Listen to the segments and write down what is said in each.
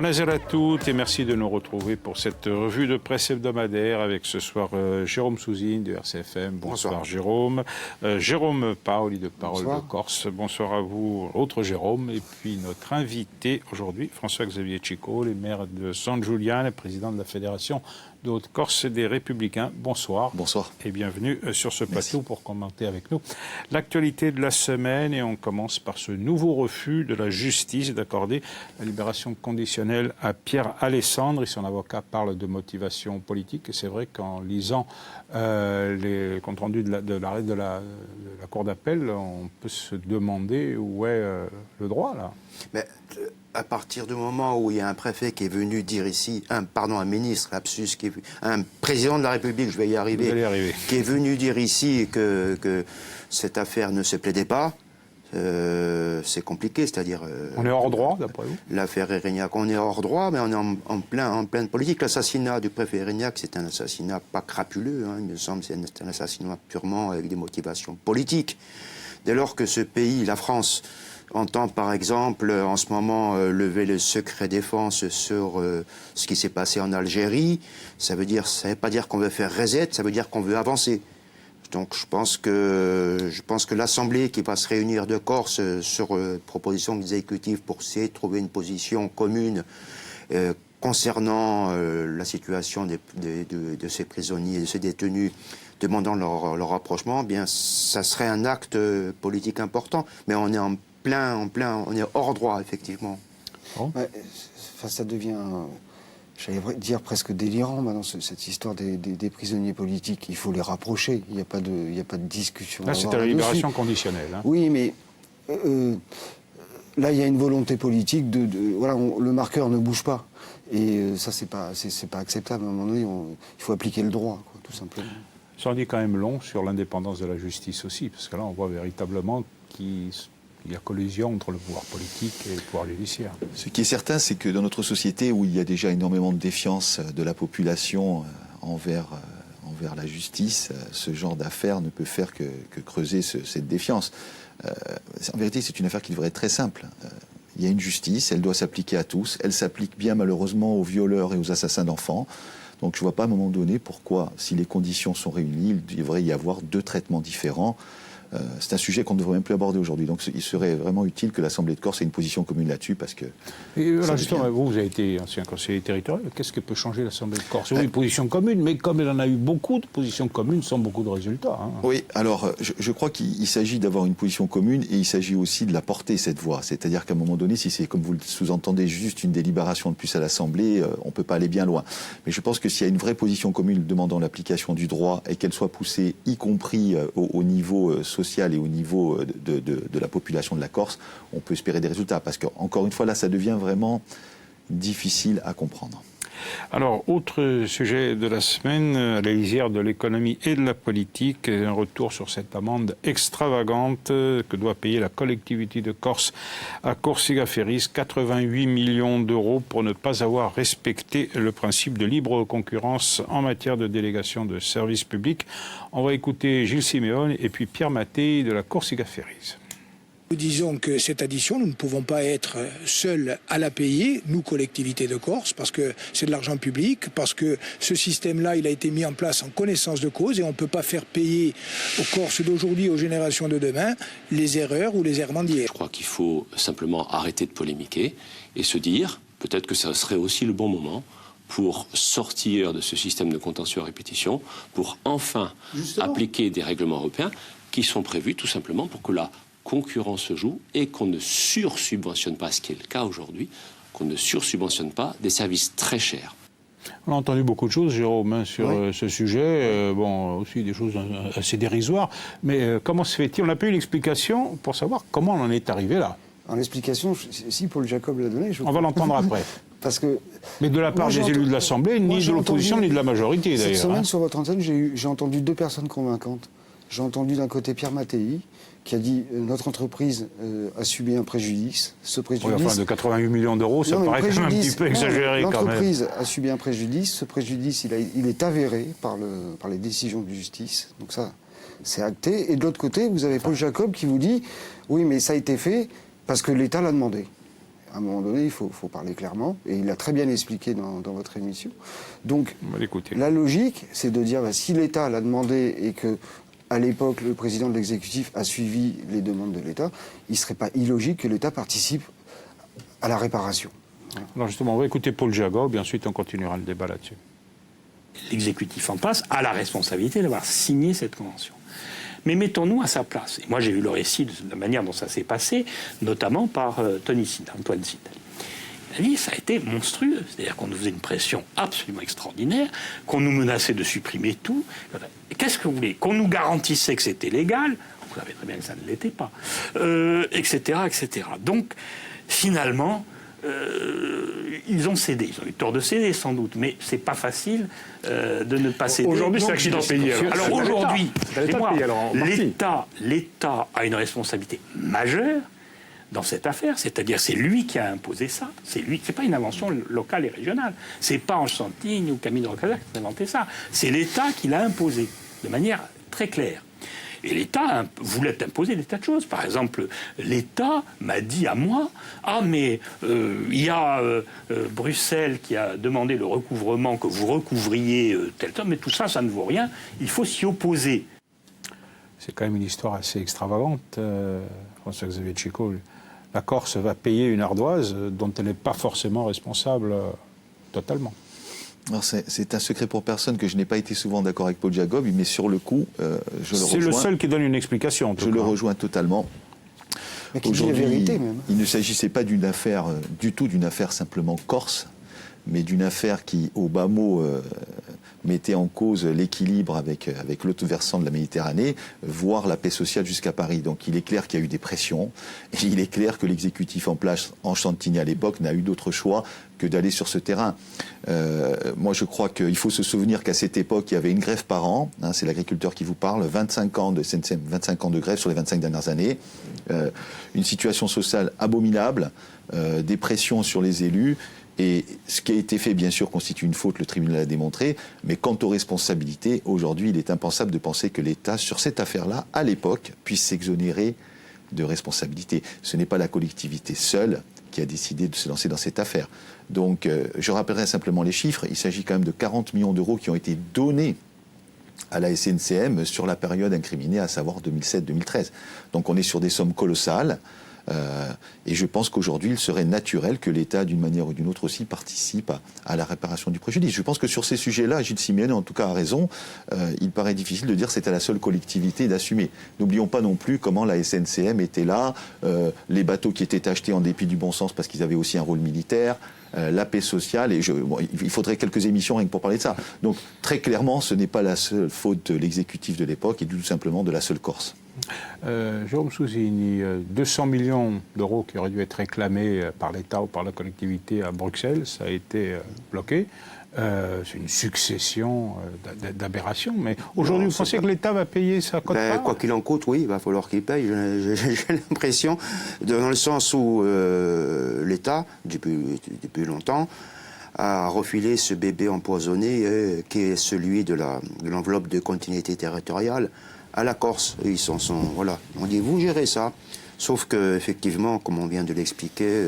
Bonjour à toutes et merci de nous retrouver pour cette revue de presse hebdomadaire avec ce soir Jérôme Souzine de RCFM. Bonsoir Jérôme. Jérôme Paoli de Parole de Corse. Bonsoir à vous, autre Jérôme. Et puis notre invité aujourd'hui, François-Xavier Chico, le maire de San Giuliano, président de la Fédération de Haute-Corse des Républicains. Bonsoir. Bonsoir. Et bienvenue sur ce plateau pour commenter avec nous l'actualité de la semaine. Et on commence par ce nouveau refus de la justice d'accorder la libération conditionnelle à Pierre Alessandre. Et son avocat parle de motivation politique. Et c'est vrai qu'en lisant les comptes rendus de l'arrêt de la Cour d'appel, on peut se demander où est le droit, là. Mais à partir du moment où il y a un préfet qui est venu dire ici, un ministre, lapsus, un président de la République, je vais y arriver, qui est venu dire ici que cette affaire ne se plaidait pas, c'est compliqué, c'est-à-dire... on est hors droit, d'après vous? L'affaire Erignac, on est hors droit, mais on est en pleine politique. L'assassinat du préfet Erignac, c'est un assassinat pas crapuleux, hein, il me semble, c'est un assassinat purement avec des motivations politiques. Dès lors que ce pays, la France, entend par exemple en ce moment lever le secret défense sur ce qui s'est passé en Algérie, ça veut pas dire qu'on veut faire reset, ça veut dire qu'on veut avancer. Donc je pense que l'Assemblée qui va se réunir de Corse sur proposition de l'exécutif pour essayer de trouver une position commune concernant la situation de ces prisonniers et de ces détenus demandant leur rapprochement, eh bien ça serait un acte politique important, mais on est on est hors droit, effectivement. Oh. Ouais, ça devient, j'allais dire, presque délirant maintenant, cette histoire des prisonniers politiques. Il faut les rapprocher, il n'y a pas de discussion. Là, c'est à la libération conditionnelle. Hein. Oui, mais là, il y a une volonté politique voilà, le marqueur ne bouge pas. Et ça, c'est pas acceptable. À un moment donné, il faut appliquer le droit, quoi, tout simplement. Ça en dit quand même long sur l'indépendance de la justice aussi, parce que là, on voit véritablement qu'il y a collision entre le pouvoir politique et le pouvoir judiciaire. Ce qui est certain, c'est que dans notre société où il y a déjà énormément de défiance de la population envers la justice, ce genre d'affaire ne peut faire que creuser cette défiance. En vérité, c'est une affaire qui devrait être très simple. Il y a une justice, elle doit s'appliquer à tous. Elle s'applique bien malheureusement aux violeurs et aux assassins d'enfants. Donc je ne vois pas à un moment donné pourquoi, si les conditions sont réunies, il devrait y avoir deux traitements différents. C'est un sujet qu'on ne devrait même plus aborder aujourd'hui. Donc il serait vraiment utile que l'Assemblée de Corse ait une position commune là-dessus parce que... Et là, justement, vous avez été ancien conseiller territorial. Qu'est-ce que peut changer l'Assemblée de Corse? Oui, une position commune, mais comme elle en a eu beaucoup de positions communes sans beaucoup de résultats. Hein. Oui, alors je crois qu'il s'agit d'avoir une position commune et il s'agit aussi de la porter, cette voix. C'est-à-dire qu'à un moment donné, si c'est, comme vous le sous-entendez, juste une délibération de plus à l'Assemblée, on ne peut pas aller bien loin. Mais je pense que s'il y a une vraie position commune demandant l'application du droit et qu'elle soit poussée, y compris au niveau social et au niveau de la population de la Corse, on peut espérer des résultats. Parce qu'encore une fois, là, ça devient vraiment difficile à comprendre. Alors, autre sujet de la semaine, à la lisière de l'économie et de la politique, un retour sur cette amende extravagante que doit payer la collectivité de Corse à Corsica Ferries, 88 millions d'euros pour ne pas avoir respecté le principe de libre concurrence en matière de délégation de services publics. On va écouter Gilles Siméone et puis Pierre Mattei de la Corsica Ferries. Nous disons que cette addition, nous ne pouvons pas être seuls à la payer, nous, collectivités de Corse, parce que c'est de l'argent public, parce que ce système-là, il a été mis en place en connaissance de cause et on ne peut pas faire payer aux Corses d'aujourd'hui, aux générations de demain, les erreurs ou les errements d'hier. Je crois qu'il faut simplement arrêter de polémiquer et se dire, peut-être que ça serait aussi le bon moment pour sortir de ce système de contentieux à répétition, pour enfin appliquer des règlements européens qui sont prévus tout simplement pour que la concurrence se joue et qu'on ne sursubventionne pas, ce qui est le cas aujourd'hui, qu'on ne sursubventionne pas des services très chers. On a entendu beaucoup de choses, Jérôme, sur ce sujet, bon, aussi des choses assez dérisoires, mais comment se fait-il? On n'a pas eu l'explication pour savoir comment on en est arrivé là. L'explication, si Paul Jacob l'a donnée... On va l'entendre après. Parce que, mais de la part des élus de l'Assemblée, ni de l'opposition, ni de la majorité, d'ailleurs. Cette semaine, sur votre antenne, j'ai entendu deux personnes convaincantes. J'ai entendu d'un côté Pierre Mattei, qui a dit notre entreprise a subi un préjudice. Ce préjudice... Oui, enfin, de 88 millions d'euros, ça paraît quand même un petit peu exagéré quand même. L'entreprise a subi un préjudice. Ce préjudice, il est avéré par les décisions de justice. Donc ça, c'est acté. Et de l'autre côté, vous avez Paul Jacob qui vous dit oui, mais ça a été fait parce que l'État l'a demandé. À un moment donné, il faut parler clairement. Et il l'a très bien expliqué dans votre émission. Donc, la logique, c'est de dire, si l'État l'a demandé et que, à l'époque, le président de l'exécutif a suivi les demandes de l'État, il ne serait pas illogique que l'État participe à la réparation. Voilà. Alors justement, on va écouter Paul Jacob, et ensuite on continuera le débat là-dessus. L'exécutif en place a la responsabilité d'avoir signé cette convention. Mais mettons-nous à sa place. Et moi, j'ai eu le récit de la manière dont ça s'est passé, notamment par Antoine Sital. Il a dit ça a été monstrueux. C'est-à-dire qu'on nous faisait une pression absolument extraordinaire, qu'on nous menaçait de supprimer tout. Qu'est-ce que vous voulez? Qu'on nous garantissait que c'était légal. Vous savez très bien que ça ne l'était pas. Etc., etc. Donc, finalement... ils ont cédé. Ils ont eu tort de céder, sans doute, mais c'est pas facile de ne pas céder. Aujourd'hui, c'est l'accident payé. Alors aujourd'hui, l'État a une responsabilité majeure dans cette affaire, c'est-à-dire c'est lui qui a imposé ça. C'est pas une invention locale et régionale. C'est pas Anchantine ou Camille de Rocazza qui a inventé ça. C'est l'État qui l'a imposé de manière très claire. Et l'État voulait imposer des tas de choses. Par exemple, l'État m'a dit à moi « Ah, mais il y a Bruxelles qui a demandé le recouvrement, que vous recouvriez tel temps, mais tout ça, ça ne vaut rien. Il faut s'y opposer. » C'est quand même une histoire assez extravagante, François-Xavier Tchéco. La Corse va payer une ardoise dont elle n'est pas forcément responsable totalement. C'est un secret pour personne que je n'ai pas été souvent d'accord avec Paul Jacob, mais sur le coup, je le rejoins. C'est le seul qui donne une explication. Je le rejoins totalement. Aujourd'hui, il ne s'agissait pas d'une affaire, du tout d'une affaire simplement corse, mais d'une affaire qui, au bas mot, mettait en cause l'équilibre avec l'autre versant de la Méditerranée, voire la paix sociale jusqu'à Paris. Donc il est clair qu'il y a eu des pressions, et il est clair que l'exécutif en place en Chantilly à l'époque n'a eu d'autre choix que d'aller sur ce terrain. Moi je crois qu'il faut se souvenir qu'à cette époque il y avait une grève par an, hein, c'est l'agriculteur qui vous parle, 25 ans de SNCM, 25 ans de grève sur les 25 dernières années, une situation sociale abominable, des pressions sur les élus. Et ce qui a été fait, bien sûr, constitue une faute, le tribunal l'a démontré, mais quant aux responsabilités, aujourd'hui, il est impensable de penser que l'État, sur cette affaire-là, à l'époque, puisse s'exonérer de responsabilité. Ce n'est pas la collectivité seule qui a décidé de se lancer dans cette affaire. Donc, je rappellerai simplement les chiffres. Il s'agit quand même de 40 millions d'euros qui ont été donnés à la SNCM sur la période incriminée, à savoir 2007-2013. Donc, on est sur des sommes colossales. Et je pense qu'aujourd'hui, il serait naturel que l'État, d'une manière ou d'une autre aussi, participe à la réparation du préjudice. Je pense que sur ces sujets-là, Gilles Simeone, en tout cas, a raison. Il paraît difficile de dire que c'est à la seule collectivité d'assumer. N'oublions pas non plus comment la SNCM était là, les bateaux qui étaient achetés en dépit du bon sens parce qu'ils avaient aussi un rôle militaire, la paix sociale, et il faudrait quelques émissions rien que pour parler de ça. Donc, très clairement, ce n'est pas la seule faute de l'exécutif de l'époque, et tout simplement de la seule Corse. Jérôme Sousini, 200 millions d'euros qui auraient dû être réclamés par l'État ou par la collectivité à Bruxelles, ça a été bloqué. C'est une succession d'aberrations. Mais aujourd'hui, vous pensez que l'État va payer sa quote-part ? Quoi qu'il en coûte, oui, il va falloir qu'il paye. J'ai l'impression, dans le sens où l'État, depuis longtemps, a refilé ce bébé empoisonné qui est celui de l'enveloppe de continuité territoriale à la Corse. Ils voilà. On dit, vous gérez ça. Sauf que, effectivement, comme on vient de l'expliquer,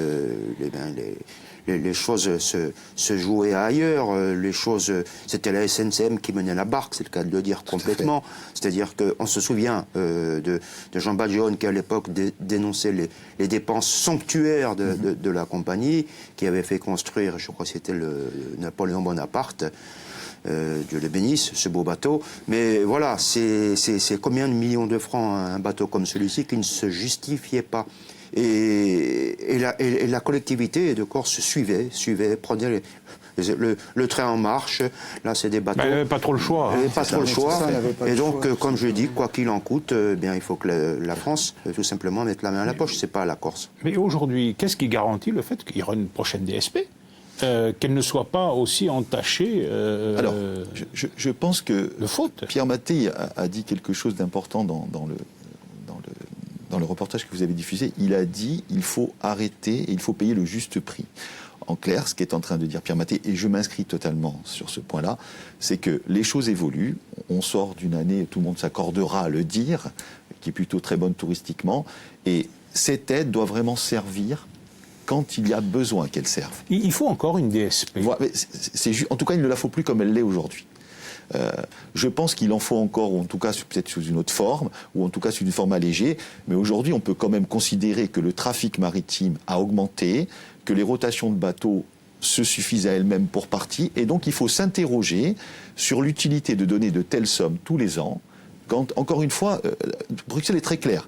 les choses se jouaient ailleurs. Les choses, c'était la SNCM qui menait la barque, c'est le cas de le dire complètement. C'est-à-dire qu'on se souvient de Jean Badjione qui, à l'époque, dénonçait les dépenses somptuaires de la compagnie, qui avait fait construire, je crois que c'était le Napoléon Bonaparte, Dieu le bénisse, ce beau bateau. Mais voilà, c'est combien de millions de francs un bateau comme celui-ci qui ne se justifiait pas. Et la collectivité de Corse suivait, prenait le train en marche. Là, c'est des bateaux. Elle n'avait pas trop le choix. Elle n'avait pas trop le choix. Et donc, comme je dis, quoi qu'il en coûte, bien, il faut que la France, tout simplement, mette la main à la poche. C'est pas la Corse. Mais aujourd'hui, qu'est-ce qui garantit le fait qu'il y aura une prochaine DSP ? Qu'elle ne soit pas aussi entachée Alors, je pense que Pierre Mattei a dit quelque chose d'important dans le reportage que vous avez diffusé. Il a dit il faut arrêter et il faut payer le juste prix. En clair, ce qu'est en train de dire Pierre Mattei, et je m'inscris totalement sur ce point-là, c'est que les choses évoluent. On sort d'une année, tout le monde s'accordera à le dire, qui est plutôt très bonne touristiquement, et cette aide doit vraiment servir quand il y a besoin qu'elle serve. Il faut encore une DSP. Voilà, en tout cas, il ne la faut plus comme elle l'est aujourd'hui. Je pense qu'il en faut encore, ou en tout cas peut-être sous une autre forme, ou en tout cas sous une forme allégée, mais aujourd'hui on peut quand même considérer que le trafic maritime a augmenté, que les rotations de bateaux se suffisent à elles-mêmes pour partie, et donc il faut s'interroger sur l'utilité de donner de telles sommes tous les ans, quand, encore une fois, Bruxelles est très clair,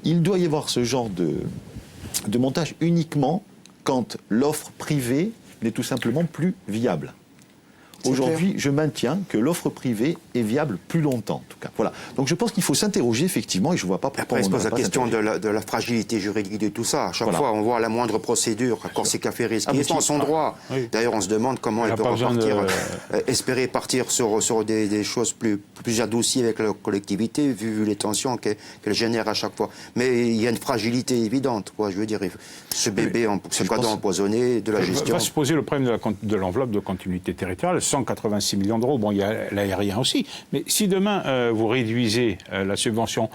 il doit y avoir ce genre de montage uniquement quand l'offre privée n'est tout simplement plus viable. Aujourd'hui, je maintiens que l'offre privée est viable plus longtemps, en tout cas. Voilà. Donc je pense qu'il faut s'interroger, effectivement, et je ne vois pas pourquoi Après, on se pose la question de la fragilité juridique de tout ça. À chaque fois, on voit la moindre procédure, à Corsica Ferries, qui est en son droit. Oui. D'ailleurs, on se demande comment elle peut repartir, espérer partir sur des choses plus adoucies avec la collectivité, vu les tensions qu'elle génère à chaque fois. Mais il y a une fragilité évidente, quoi. Je veux dire, ce bébé, ce cadeau empoisonné, de la gestion. Va se poser le problème de l'enveloppe de continuité territoriale. 186 millions d'euros, bon, il y a l'aérien aussi, mais si demain vous réduisez la subvention,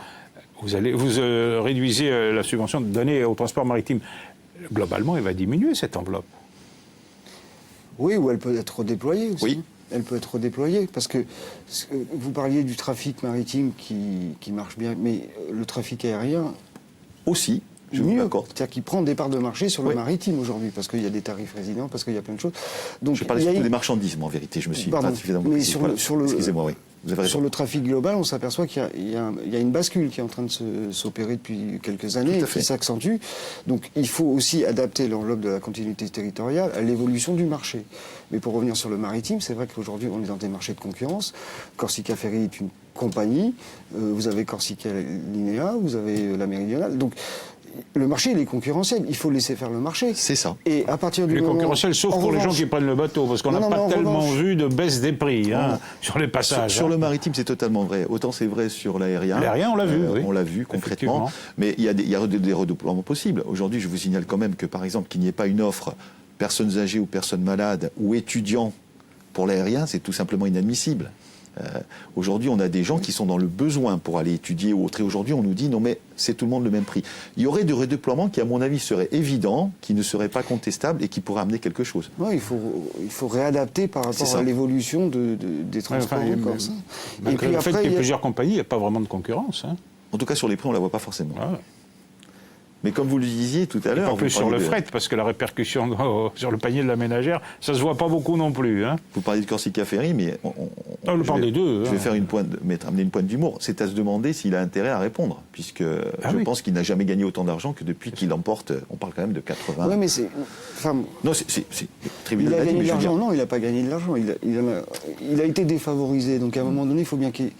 vous réduisez la subvention donnée au transport maritime, globalement, elle va diminuer cette enveloppe. Oui, ou elle peut être redéployée aussi. Oui. Elle peut être redéployée, parce que vous parliez du trafic maritime qui marche bien, mais le trafic aérien... Aussi. Je vous accorde. C'est-à-dire qu'il prend des parts de marché sur le maritime aujourd'hui, parce qu'il y a des tarifs résidents, parce qu'il y a plein de choses. Donc, je parlais surtout des marchandises, en vérité. Je me suis pas suffisamment précis. Excusez-moi, oui. Vous avez raison. Sur le trafic global, on s'aperçoit qu'il y a une bascule qui est en train de s'opérer depuis quelques années et qui s'accentue. Donc il faut aussi adapter l'enveloppe de la continuité territoriale à l'évolution du marché. Mais pour revenir sur le maritime, c'est vrai qu'aujourd'hui on est dans des marchés de concurrence. Corsica Ferry est une compagnie. Vous avez Corsica Linea, vous avez la Méridionale. Donc le marché, il est concurrentiel. Il faut laisser faire le marché. C'est ça. Et à partir du moment... concurrentiel, sauf pour les gens qui prennent le bateau, parce qu'on n'a pas tellement vu de baisse des prix sur les passages. Sur le maritime, c'est totalement vrai. Autant c'est vrai sur l'aérien. L'aérien, on l'a vu, oui. On l'a vu concrètement. Mais il y a des redéploiements possibles. Aujourd'hui, je vous signale quand même que, par exemple, qu'il n'y ait pas une offre personnes âgées ou personnes malades ou étudiants pour l'aérien, c'est tout simplement inadmissible. Aujourd'hui, on a des gens qui sont dans le besoin pour aller étudier ou autre. Et aujourd'hui, on nous dit non, mais c'est tout le monde le même prix. Il y aurait des redéploiements qui, à mon avis, seraient évidents, qui ne seraient pas contestables et qui pourraient amener quelque chose. Oui, il faut réadapter par rapport à l'évolution des transports en Corse. Et puis le fait qu'il y ait plusieurs compagnies, il n'y a pas vraiment de concurrence. En tout cas, sur les prix, on ne la voit pas forcément. Ah ouais. Mais comme vous le disiez tout à l'heure... En plus sur le fret, parce que la répercussion sur le panier de la ménagère, ça ne se voit pas beaucoup non plus. Hein. Vous parlez de Corsica Ferry, mais... On parle des deux. Je vais faire amener une pointe d'humour. C'est à se demander s'il a intérêt à répondre, puisque je pense qu'il n'a jamais gagné autant d'argent que depuis qu'il emporte... On parle quand même de 80... Oui, mais c'est... non, c'est tribunal. Il a gagné de l'argent. Non, il n'a pas gagné de l'argent. Il a été défavorisé. Donc à un moment donné, il faut bien qu'il y ait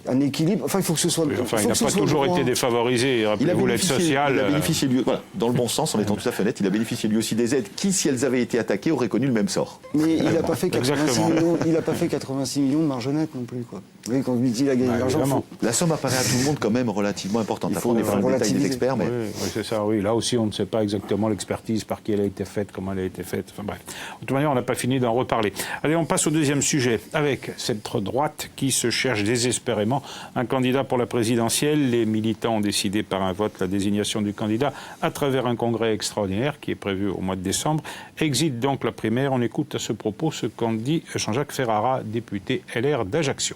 un équilibre. Enfin, il faut que ce soit... Oui, enfin, il n'a pas toujours été défavorisé. Rappelez-vous l'aide sociale. Il a bénéficié, lui, voilà, dans le bon sens, en étant tout à fait honnête, il a bénéficié lui aussi des aides qui, si elles avaient été attaquées, auraient connu le même sort. Mais il n'a pas fait 86 millions de marge nette non plus, quoi. Vous voyez, quand il a gagné de l'argent... La somme apparaît à tout le monde quand même relativement importante. Après, on n'est pas dans le détail des experts, mais... Oui, c'est ça, oui. Là aussi, on ne sait pas exactement l'expertise, par qui elle a été faite, comment elle a été faite. Enfin bref. De toute manière, on n'a pas fini d'en reparler. Allez, on passe au deuxième sujet, avec cette droite qui se cherche désespérément un candidat pour la présidentielle. Les militants ont décidé par un vote la désignation du candidat à travers un congrès extraordinaire qui est prévu au mois de décembre. Exit donc la primaire. On écoute à ce propos ce qu'en dit Jean-Jacques Ferrara, député LR d'Ajaccio.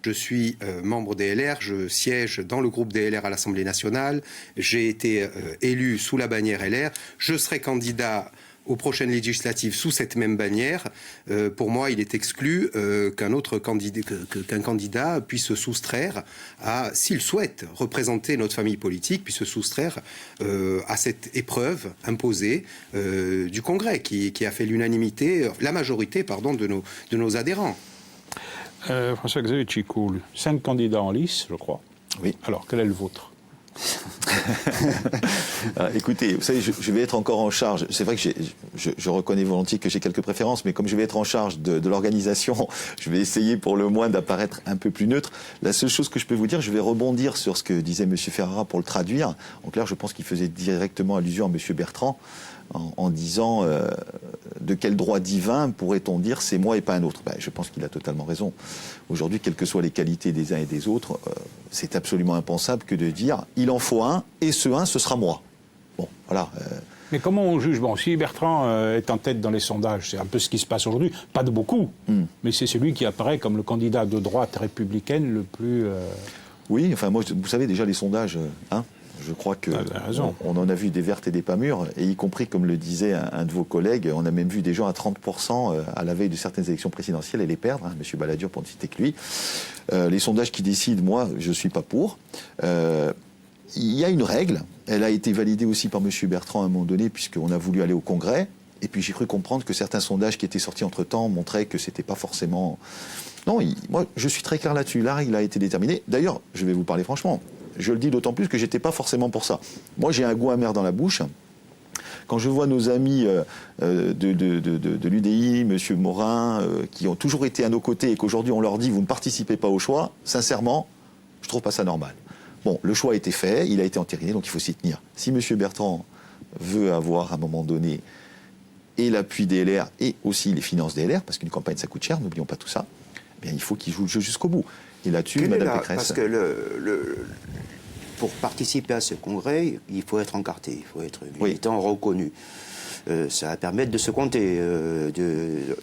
Je suis membre des LR, je siège dans le groupe des LR à l'Assemblée nationale. J'ai été élu sous la bannière LR. Je serai candidat aux prochaines législatives sous cette même bannière. Pour moi, il est exclu qu'un candidat puisse se soustraire à, s'il souhaite représenter notre famille politique, puisse se soustraire à cette épreuve imposée du Congrès qui a fait l'unanimité, la majorité, pardon, de nos adhérents. François-Xavier Tchicoul, 5 candidats en lice, je crois. Oui. Alors, quel est le vôtre ? Écoutez, vous savez, je vais être encore en charge. C'est vrai que je reconnais volontiers que j'ai quelques préférences, mais comme je vais être en charge de l'organisation, je vais essayer pour le moins d'apparaître un peu plus neutre. La seule chose que je peux vous dire, je vais rebondir sur ce que disait M. Ferrara pour le traduire. En clair, je pense qu'il faisait directement allusion à M. Bertrand en disant de quel droit divin pourrait-on dire c'est moi et pas un autre. Je pense qu'il a totalement raison. Aujourd'hui, quelles que soient les qualités des uns et des autres, c'est absolument impensable que de dire il en faut un et ce un, ce sera moi. Bon, voilà. Mais comment on juge? Bon, si Bertrand est en tête dans les sondages, c'est un peu ce qui se passe aujourd'hui, pas de beaucoup, mais c'est celui qui apparaît comme le candidat de droite républicaine le plus... Oui, enfin moi, vous savez déjà les sondages, je crois qu'on en a vu des vertes et des pas mûres, et y compris, comme le disait un de vos collègues, on a même vu des gens à 30% à la veille de certaines élections présidentielles et les perdre, M. Balladur pour ne citer que lui. Les sondages qui décident, moi, je ne suis pas pour. Il y a une règle, elle a été validée aussi par M. Bertrand à un moment donné, puisqu'on a voulu aller au Congrès, et puis j'ai cru comprendre que certains sondages qui étaient sortis entre-temps montraient que c'était pas forcément... Non, moi, je suis très clair là-dessus. La règle a été déterminée. D'ailleurs, je vais vous parler franchement. Je le dis d'autant plus que j'étais pas forcément pour ça. Moi, j'ai un goût amer dans la bouche. Quand je vois nos amis de l'UDI, M. Morin, qui ont toujours été à nos côtés et qu'aujourd'hui on leur dit vous ne participez pas au choix, sincèrement, je trouve pas ça normal. Bon, le choix a été fait, il a été entériné, donc il faut s'y tenir. Si M. Bertrand veut avoir à un moment donné et l'appui des LR et aussi les finances des LR, parce qu'une campagne ça coûte cher, n'oublions pas tout ça, eh bien, il faut qu'il joue le jeu jusqu'au bout. Et là-dessus, Mme Pécresse... Parce que pour participer à ce congrès, il faut être encarté, il faut être militant reconnu. Ça va permettre de se compter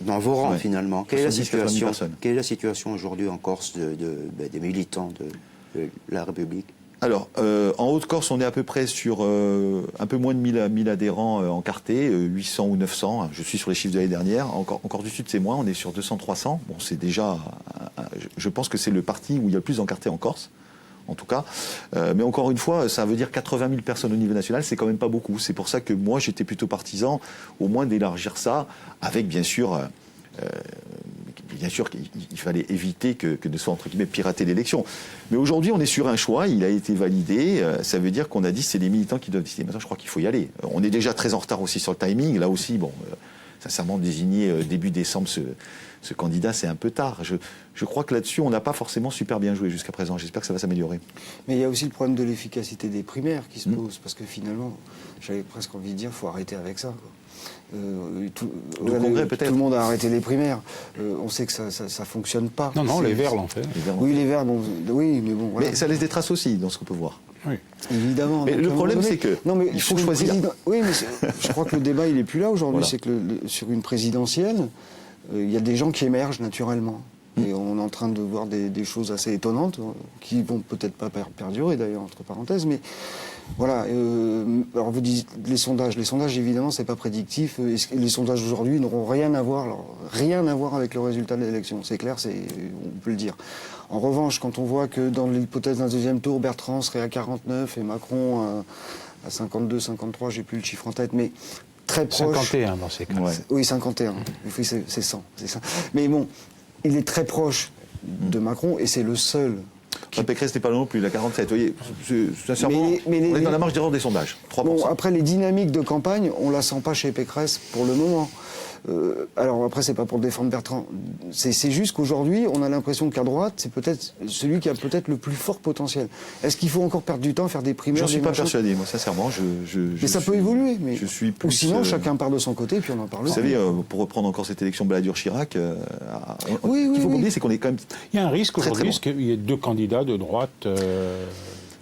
dans vos rangs, finalement. Quelle est la situation aujourd'hui en Corse des militants de la République? Alors, en Haute-Corse, on est à peu près sur un peu moins de 1000 adhérents encartés, 800 ou 900. Je suis sur les chiffres de l'année dernière. Encore du Sud, c'est moins. On est sur 200-300. Bon, c'est déjà... je pense que c'est le parti où il y a le plus d'encartés en Corse, en tout cas. Mais encore une fois, ça veut dire 80 000 personnes au niveau national. C'est quand même pas beaucoup. C'est pour ça que moi, j'étais plutôt partisan, au moins d'élargir ça, avec bien sûr... Bien sûr qu'il fallait éviter que ne soit, entre guillemets, pirater l'élection. Mais aujourd'hui, on est sur un choix, il a été validé. Ça veut dire qu'on a dit que c'est les militants qui doivent décider. Maintenant, je crois qu'il faut y aller. On est déjà très en retard aussi sur le timing. Là aussi, bon, sincèrement, désigner début décembre ce candidat, c'est un peu tard. Je crois que là-dessus, on n'a pas forcément super bien joué jusqu'à présent. J'espère que ça va s'améliorer. Mais il y a aussi le problème de l'efficacité des primaires qui se pose. Parce que finalement, j'avais presque envie de dire, il faut arrêter avec ça, quoi. Tout le monde a arrêté les primaires. On sait que ça fonctionne pas. Non, les Verts l'ont fait. Oui, les Verts, oui, mais bon. Voilà. Mais ça laisse des traces aussi dans ce qu'on peut voir. Oui. Évidemment. Mais le problème, c'est que il faut choisir. Oui, mais je crois que le débat, il est plus là aujourd'hui. Voilà. C'est que sur une présidentielle, il y a des gens qui émergent naturellement. Et on est en train de voir des choses assez étonnantes qui vont peut-être pas perdurer d'ailleurs, entre parenthèses, mais voilà. Alors vous dites les sondages évidemment c'est pas prédictif. Les sondages aujourd'hui n'auront rien à voir avec le résultat de l'élection. C'est clair, on peut le dire. En revanche, quand on voit que dans l'hypothèse d'un deuxième tour, Bertrand serait à 49 et Macron à 52, 53, j'ai plus le chiffre en tête, mais très proche. 51 dans ces cas. Ouais. Oui, 51. Oui, c'est 100, c'est ça. Mais bon. Il est très proche de Macron et c'est le seul. Pécresse n'est pas non plus, il a 47. Vous voyez, sincèrement, on est dans la marge d'erreur des sondages. 3%. Bon, après, les dynamiques de campagne, on ne la sent pas chez Pécresse pour le moment. Alors après, c'est pas pour défendre Bertrand. C'est juste qu'aujourd'hui, on a l'impression qu'à droite, c'est peut-être celui qui a peut-être le plus fort potentiel. Est-ce qu'il faut encore perdre du temps à faire des primaires? J'en suis pas persuadé, moi, sincèrement. Mais ça peut évoluer. Mais... Je suis plus, ou sinon, chacun part de son côté, puis on en parle. Vous savez, pour reprendre encore cette élection Balladur-Chirac, ce qu'il faut oublier, c'est qu'on est quand même. Il y a un risque aujourd'hui, qu'il y ait deux candidats de droite.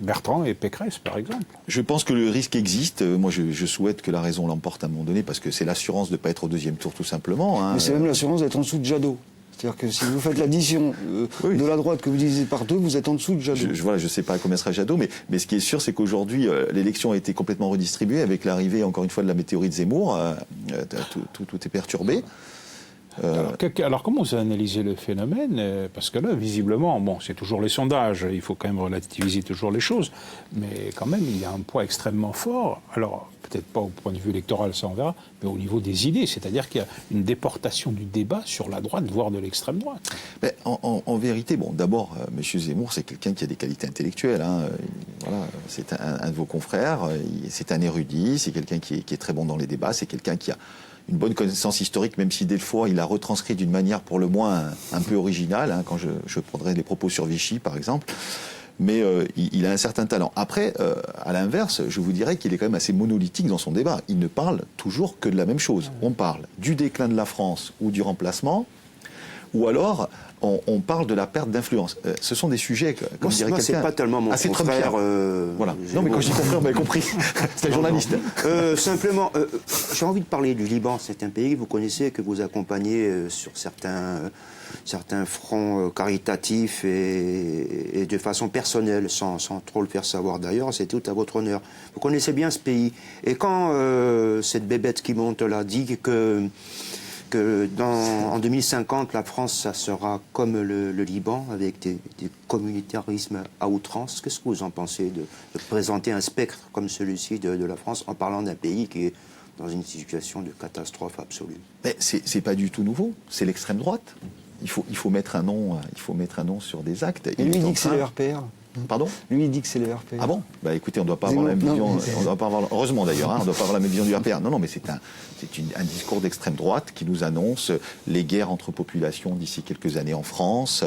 Bertrand et Pécresse, par exemple. Je pense que le risque existe. Moi, je souhaite que la raison l'emporte à un moment donné, parce que c'est l'assurance de ne pas être au deuxième tour, tout simplement. Mais c'est même l'assurance d'être en dessous de Jadot. C'est-à-dire que si vous faites l'addition de la droite que vous divisez par deux, vous êtes en dessut de Jadot. Je ne sais pas combien sera Jadot, mais ce qui est sûr, c'est qu'aujourd'hui, l'élection a été complètement redistribuée avec l'arrivée, encore une fois, de la météorite Zemmour. Tout est perturbé. Alors comment vous analysez le phénomène? Parce que là, visiblement, bon, c'est toujours les sondages, il faut quand même relativiser toujours les choses, mais quand même, il y a un poids extrêmement fort. Alors, peut-être pas au point de vue électoral, ça on verra, mais au niveau des idées, c'est-à-dire qu'il y a une déportation du débat sur la droite, voire de l'extrême droite. Mais en vérité, bon, d'abord, M. Zemmour, c'est quelqu'un qui a des qualités intellectuelles. Voilà, c'est un de vos confrères, c'est un érudit, c'est quelqu'un qui est très bon dans les débats, c'est quelqu'un qui a une bonne connaissance historique, même si des fois il a retranscrit d'une manière pour le moins un peu originale, quand je prendrais les propos sur Vichy par exemple, mais il a un certain talent. Après, à l'inverse, je vous dirais qu'il est quand même assez monolithique dans son débat. Il ne parle toujours que de la même chose. On parle du déclin de la France ou du remplacement, ou alors on parle de la perte d'influence. Ce sont des sujets, comme dirait quelqu'un, c'est pas tellement mon confrère. Voilà. Non, mais quand je dis confrère, vous m'avez compris. C'est un journaliste. Simplement, j'ai envie de parler du Liban. C'est un pays que vous connaissez, que vous accompagnez sur certains fronts caritatifs et de façon personnelle, sans trop le faire savoir d'ailleurs. C'est tout à votre honneur. Vous connaissez bien ce pays. Et quand cette bébête qui monte là dit que en 2050, la France, ça sera comme le Liban, avec des communautarismes à outrance. Qu'est-ce que vous en pensez de présenter un spectre comme celui-ci de la France en parlant d'un pays qui est dans une situation de catastrophe absolue? Mais c'est pas du tout nouveau. C'est l'extrême droite. Il faut mettre un nom sur des actes. Et lui, il dit que c'est le RPR. Pardon ? Lui, il dit que c'est le RPR. Ah bon ? Bah écoutez, on ne doit pas avoir la même vision. Heureusement d'ailleurs, on ne doit pas avoir la même vision du RPR. Non, mais c'est un discours d'extrême droite qui nous annonce les guerres entre populations d'ici quelques années en France,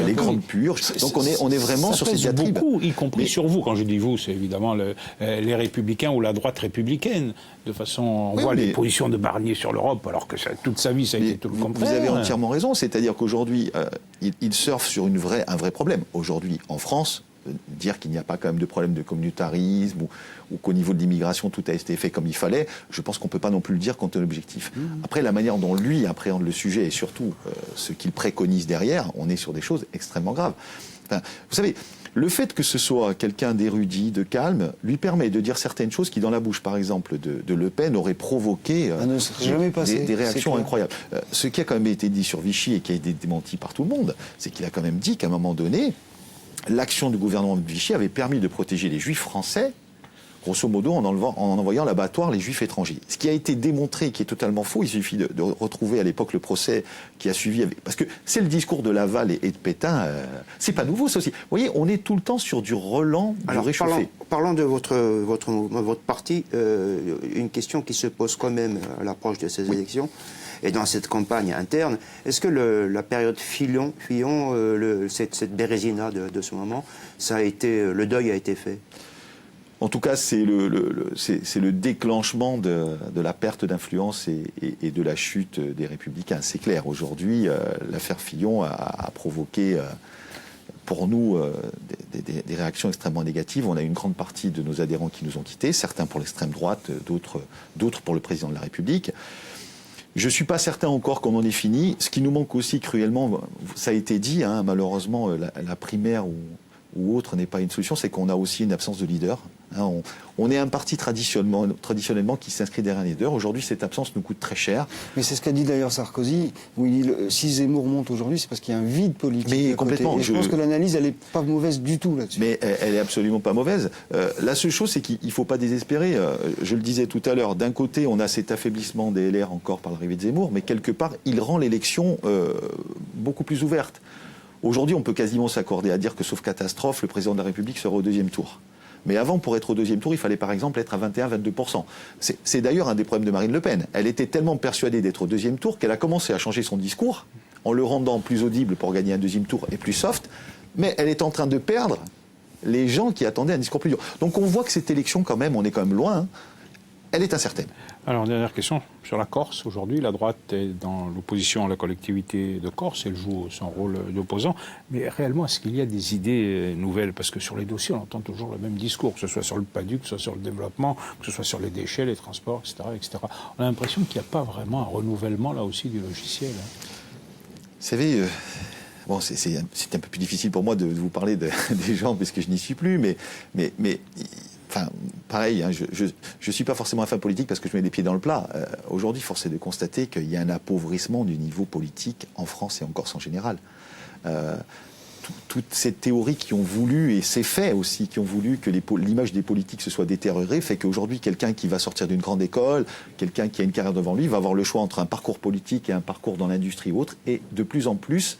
les grandes purges. Donc on est vraiment sur ces diatribes. Beaucoup, y compris sur vous. Quand je dis vous, c'est évidemment les Républicains ou la droite républicaine. De façon, on voit les positions de Barnier sur l'Europe, alors que toute sa vie, ça a été tout le contraire. Vous avez entièrement raison. C'est-à-dire qu'aujourd'hui, il surfe sur un vrai problème. Aujourd'hui, en France, dire qu'il n'y a pas quand même de problème de communautarisme ou qu'au niveau de l'immigration tout a été fait comme il fallait, je pense qu'on ne peut pas non plus le dire quant à l'objectif. Après, la manière dont lui appréhende le sujet et surtout ce qu'il préconise derrière, on est sur des choses extrêmement graves. Enfin, vous savez, le fait que ce soit quelqu'un d'érudit, de calme, lui permet de dire certaines choses qui, dans la bouche, par exemple, de Le Pen, auraient provoqué des réactions incroyables. Ce qui a quand même été dit sur Vichy et qui a été démenti par tout le monde, c'est qu'il a quand même dit qu'à un moment donné, l'action du gouvernement de Vichy avait permis de protéger les juifs français, grosso modo en envoyant à l'abattoir les juifs étrangers. Ce qui a été démontré, qui est totalement faux, il suffit de retrouver à l'époque le procès qui a suivi, parce que c'est le discours de Laval et de Pétain, c'est pas nouveau ça aussi. Vous voyez, on est tout le temps sur du relent, du réchauffé. Parlons de votre parti, une question qui se pose quand même à l'approche de ces élections. Et dans cette campagne interne, est-ce que la période Fillon, cette bérésina de ce moment, le deuil a été fait? En tout cas, c'est le déclenchement de la perte d'influence et de la chute des Républicains. C'est clair, aujourd'hui, l'affaire Fillon a provoqué, pour nous, des réactions extrêmement négatives. On a une grande partie de nos adhérents qui nous ont quittés, certains pour l'extrême droite, d'autres pour le président de la République. Je ne suis pas certain encore qu'on en ait fini. Ce qui nous manque aussi cruellement, ça a été dit, hein, malheureusement, la primaire ou autre n'est pas une solution, c'est qu'on a aussi une absence de leader. Hein, on est un parti traditionnellement qui s'inscrit derrière un leader. Aujourd'hui, cette absence nous coûte très cher. Mais c'est ce qu'a dit d'ailleurs Sarkozy, où il dit si Zemmour monte aujourd'hui, c'est parce qu'il y a un vide politique. Mais complètement. Et je pense que l'analyse, elle n'est pas mauvaise du tout là-dessus. Mais elle est absolument pas mauvaise. La seule chose, c'est qu'il ne faut pas désespérer. Je le disais tout à l'heure, d'un côté, on a cet affaiblissement des LR encore par l'arrivée de Zemmour, mais quelque part, il rend l'élection beaucoup plus ouverte. Aujourd'hui, on peut quasiment s'accorder à dire que, sauf catastrophe, le président de la République sera au deuxième tour. Mais avant, pour être au deuxième tour, il fallait par exemple être à 21-22%. C'est d'ailleurs un des problèmes de Marine Le Pen. Elle était tellement persuadée d'être au deuxième tour qu'elle a commencé à changer son discours en le rendant plus audible pour gagner un deuxième tour et plus soft. Mais elle est en train de perdre les gens qui attendaient un discours plus dur. Donc on voit que cette élection, quand même, on est quand même loin. Hein. Elle est incertaine. Alors, dernière question. Sur la Corse, aujourd'hui, la droite est dans l'opposition à la collectivité de Corse. Elle joue son rôle d'opposant. Mais réellement, est-ce qu'il y a des idées nouvelles? Parce que sur les dossiers, on entend toujours le même discours, que ce soit sur le PADU, que ce soit sur le développement, que ce soit sur les déchets, les transports, etc. etc. On a l'impression qu'il n'y a pas vraiment un renouvellement, là aussi, du logiciel. Hein. Vous savez... Bon, c'est un peu plus difficile pour moi de vous parler des gens, puisque je n'y suis plus, mais enfin, pareil, hein, je ne suis pas forcément un fan politique parce que je mets les pieds dans le plat. Aujourd'hui, force est de constater qu'il y a un appauvrissement du niveau politique en France et en Corse en général. Toutes ces théories qui ont voulu, et ces faits aussi, qui ont voulu que l'image des politiques se soit détériorée, fait qu'aujourd'hui, quelqu'un qui va sortir d'une grande école, quelqu'un qui a une carrière devant lui, va avoir le choix entre un parcours politique et un parcours dans l'industrie ou autre, et de plus en plus,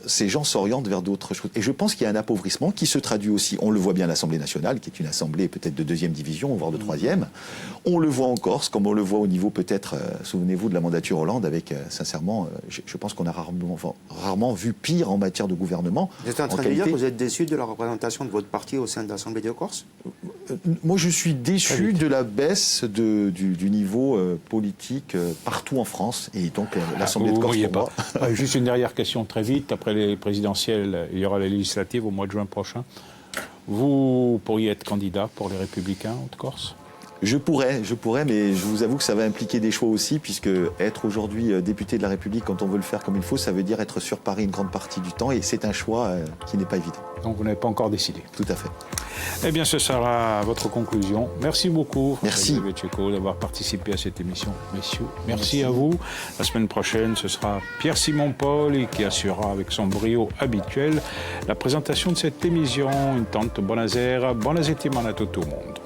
ces gens s'orientent vers d'autres choses. Et je pense qu'il y a un appauvrissement qui se traduit aussi, on le voit bien à l'Assemblée nationale, qui est une assemblée peut-être de 2e division, voire de 3e. On le voit en Corse, comme on le voit au niveau peut-être, souvenez-vous de la mandature Hollande, avec, sincèrement, je pense qu'on a rarement vu pire en matière de gouvernement. Vous êtes en train de dire que vous êtes déçu de la représentation de votre parti au sein de l'Assemblée de Corse? Moi, je suis déçu de la baisse du niveau politique partout en France, et donc l'Assemblée de Corse pour moi. Juste une dernière question très vite. Après les présidentielles, il y aura les législatives au mois de juin prochain. Vous pourriez être candidat pour les Républicains de Corse ? Je pourrais, mais je vous avoue que ça va impliquer des choix aussi, puisque être aujourd'hui député de la République, quand on veut le faire comme il faut, ça veut dire être sur Paris une grande partie du temps, et c'est un choix qui n'est pas évident. Donc vous n'avez pas encore décidé. Tout à fait. Eh bien, ce sera votre conclusion. Merci beaucoup, merci Tchéco, d'avoir participé à cette émission, messieurs. Merci à vous. La semaine prochaine, ce sera Pierre-Simon Paul qui assurera avec son brio habituel la présentation de cette émission. Une tante buonasera, buona settimana a tutto il mondo.